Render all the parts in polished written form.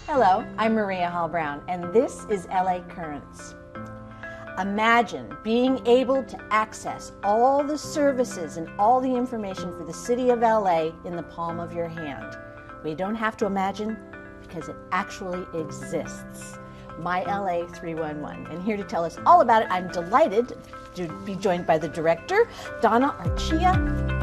Hello, I'm Maria Hall Brown, and this is LA Currents. Imagine being able to access all the services and all the information for the city of LA in the palm of your hand. We don't have to imagine because it actually exists. My LA 311. And here to tell us all about it, I'm delighted to be joined by the director, Donna Arrechea.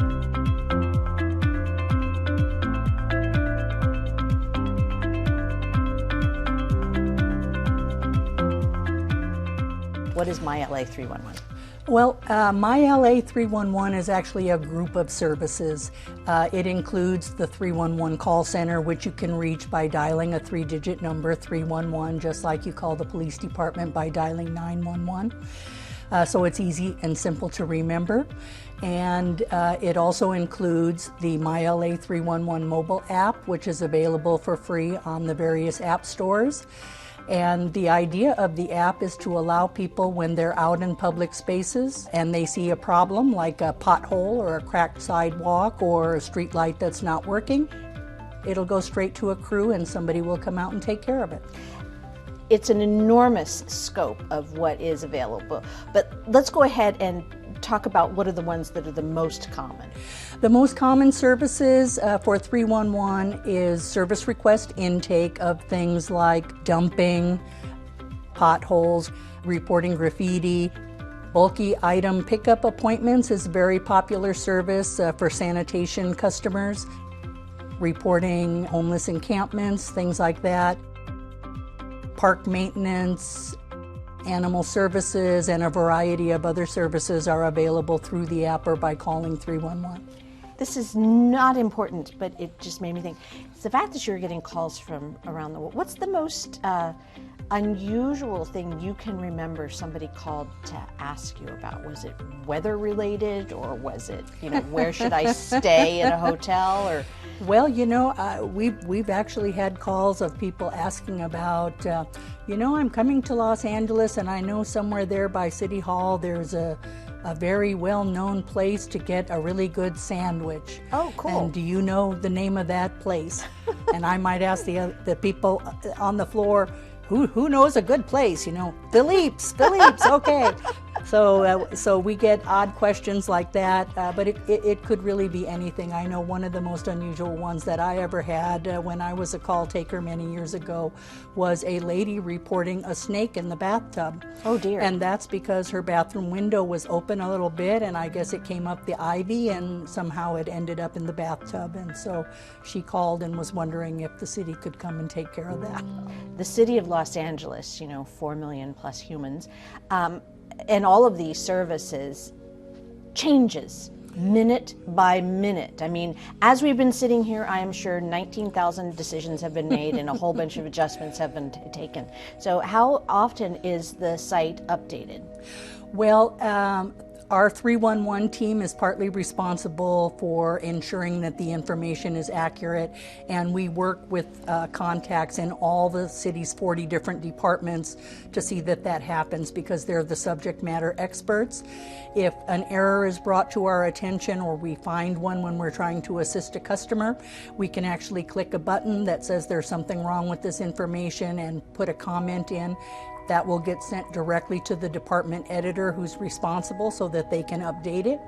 What is My LA 311? Well, My LA 311 is actually a group of services. It includes the 311 call center, which you can reach by dialing a 3-digit number, 311, just like you call the police department by dialing 911. So it's easy and simple to remember. And it also includes the My LA 311 mobile app, which is available for free on the various app stores. And the idea of the app is to allow people, when they're out in public spaces and they see a problem like a pothole or a cracked sidewalk or a street light that's not working, it'll go straight to a crew and somebody will come out and take care of it. It's an enormous scope of what is available, but let's go ahead and talk about what are the ones that are the most common. The most common services for 311 is service request intake of things like dumping, potholes, reporting graffiti. Bulky item pickup appointments is a very popular service for sanitation customers. Reporting homeless encampments, things like that. Park maintenance, animal services, and a variety of other services are available through the app or by calling 311. This is not important, but it just made me think. It's the fact that you're getting calls from around the world. What's the most unusual thing you can remember somebody called to ask you about? Was it weather related, or was it, where should I stay in a hotel? Or well, we've actually had calls of people asking about, I'm coming to Los Angeles and I know somewhere there by City Hall there's a very well-known place to get a really good sandwich. Oh, cool. And do you know the name of that place? And I might ask the people on the floor, who knows a good place? Philippe's, okay. So we get odd questions like that, but it could really be anything. I know one of the most unusual ones that I ever had when I was a call taker many years ago was a lady reporting a snake in the bathtub. Oh dear. And that's because her bathroom window was open a little bit, and I guess it came up the ivy and somehow it ended up in the bathtub. And so she called and was wondering if the city could come and take care of that. The city of Los Angeles, 4 million plus humans, and all of these services changes minute by minute. I mean, as we've been sitting here, I am sure 19,000 decisions have been made and a whole bunch of adjustments have been taken. So how often is the site updated? Well, our 311 team is partly responsible for ensuring that the information is accurate, and we work with contacts in all the city's 40 different departments to see that happens, because they're the subject matter experts. If an error is brought to our attention or we find one when we're trying to assist a customer, we can actually click a button that says there's something wrong with this information and put a comment in. That will get sent directly to the department editor who's responsible so that they can update it.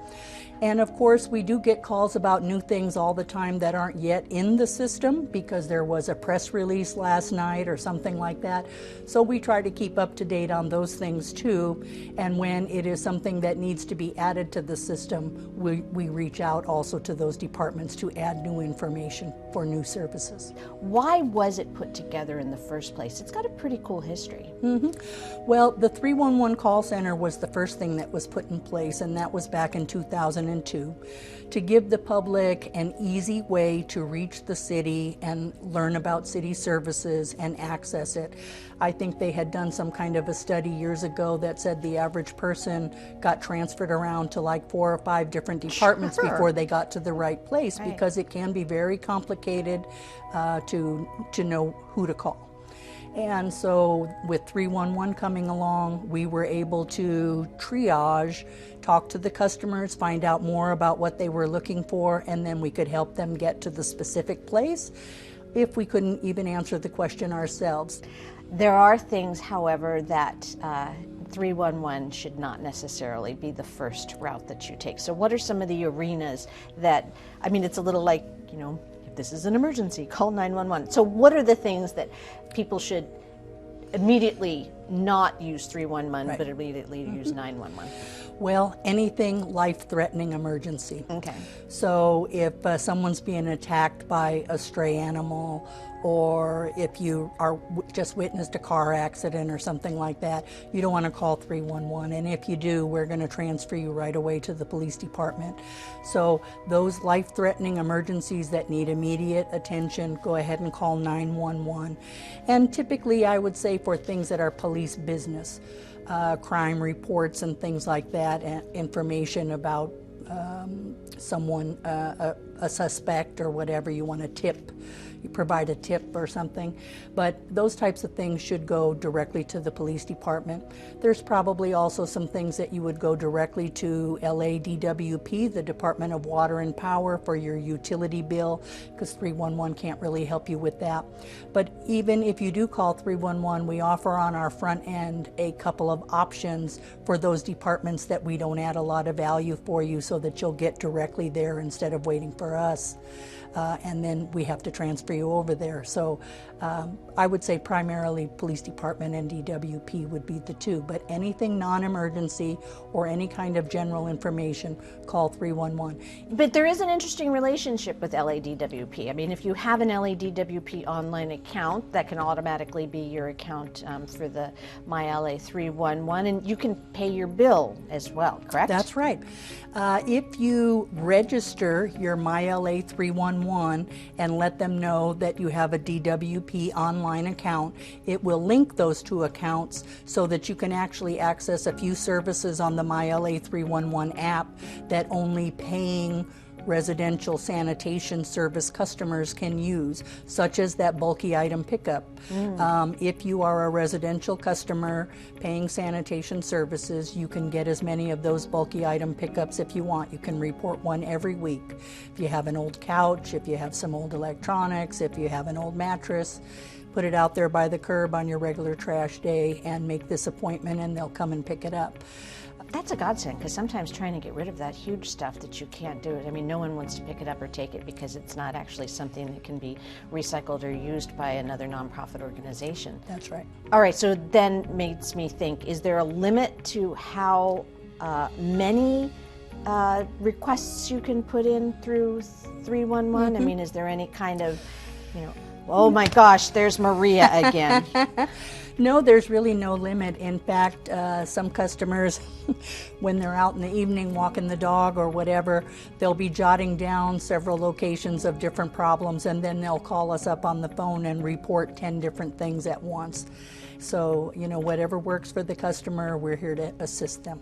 And of course, we do get calls about new things all the time that aren't yet in the system because there was a press release last night or something like that. So we try to keep up to date on those things too. And when it is something that needs to be added to the system, we reach out also to those departments to add new information for new services. Why was it put together in the first place? It's got a pretty cool history. Mm-hmm. Well, the 311 call center was the first thing that was put in place, and that was back in 2002 to give the public an easy way to reach the city and learn about city services and access it. I think they had done some kind of a study years ago that said the average person got transferred around to like 4 or 5 different departments before they got to the right place, because it can be very complicated to know who to call. And so with 311 coming along, we were able to triage, talk to the customers, find out more about what they were looking for, and then we could help them get to the specific place. if we couldn't even answer the question ourselves. There are things, however, that 311 should not necessarily be the first route that you take. So what are some of the arenas that, I mean, it's a little like, you know, if this is an emergency, call 911. So what are the things that people should immediately not use 311, Right. but immediately use 911? Well, anything life-threatening emergency. Okay. So if someone's being attacked by a stray animal, or if you are just witnessed a car accident or something like that, you don't want to call 311. And if you do, we're going to transfer you right away to the police department. So those life-threatening emergencies that need immediate attention, go ahead and call 911. And typically, I would say for things that are police business, crime reports and things like that, and information about someone, a suspect or whatever, you want to tip, you provide a tip or something. But those types of things should go directly to the police department. There's probably also some things that you would go directly to LADWP, the Department of Water and Power, for your utility bill, because 311 can't really help you with that. But even if you do call 311, we offer on our front end a couple of options for those departments that we don't add a lot of value for you, so that you'll get directly there instead of waiting for us. And then we have to transfer you over there. So I would say primarily police department and DWP would be the two, but anything non-emergency or any kind of general information, call 311. But there is an interesting relationship with LADWP. I mean, if you have an LADWP online account, that can automatically be your account for the MyLA 311, and you can pay your bill as well, correct? That's right. If you register your MyLA 311 and let them know that you have a DWP online account, it will link those two accounts so that you can actually access a few services on the MyLA 311 app that only paying residential sanitation service customers can use, such as that bulky item pickup. If you are a residential customer paying sanitation services, you can get as many of those bulky item pickups if you want. You can report one every week. If you have an old couch, if you have some old electronics, if you have an old mattress, put it out there by the curb on your regular trash day and make this appointment, and they'll come and pick it up. That's a godsend, because sometimes trying to get rid of that huge stuff that you can't do it. I mean, no one wants to pick it up or take it because it's not actually something that can be recycled or used by another nonprofit organization. That's right. All right, so then makes me think, is there a limit to how many requests you can put in through 311? I mean, is there any kind of, you know, oh my gosh, there's Maria again. No, there's really no limit. In fact, some customers, when they're out in the evening walking the dog or whatever, they'll be jotting down several locations of different problems, and then they'll call us up on the phone and report 10 different things at once. So, you know, whatever works for the customer, we're here to assist them.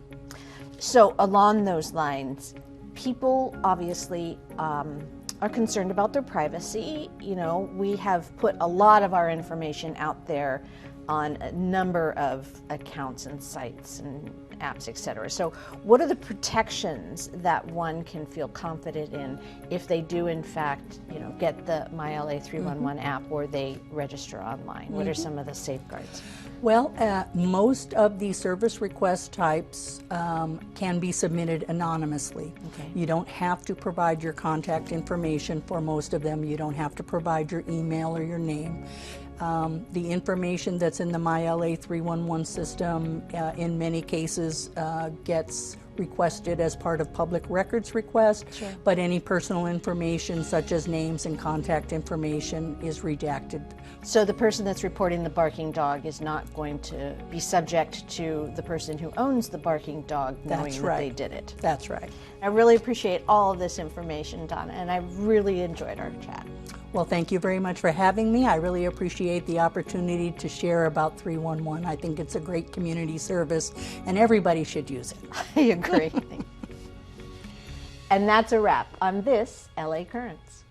So along those lines, people obviously are concerned about their privacy. You know, we have put a lot of our information out there on a number of accounts and sites and apps, etc. So what are the protections that one can feel confident in if they do in fact, you know, get the MyLA 311 app or they register online? What are some of the safeguards? Well, most of the service request types can be submitted anonymously. Okay. You don't have to provide your contact information for most of them. You don't have to provide your email or your name. The information that's in the MyLA 311 system in many cases gets requested as part of public records request, Sure. but any personal information such as names and contact information is redacted. So the person that's reporting the barking dog is not going to be subject to the person who owns the barking dog knowing That's that right. they did it. That's right. I really appreciate all of this information, Donna, and I really enjoyed our chat. Well, thank you very much for having me. I really appreciate the opportunity to share about 311. I think it's a great community service, and everybody should use it. I agree. And that's a wrap on this LA Currents.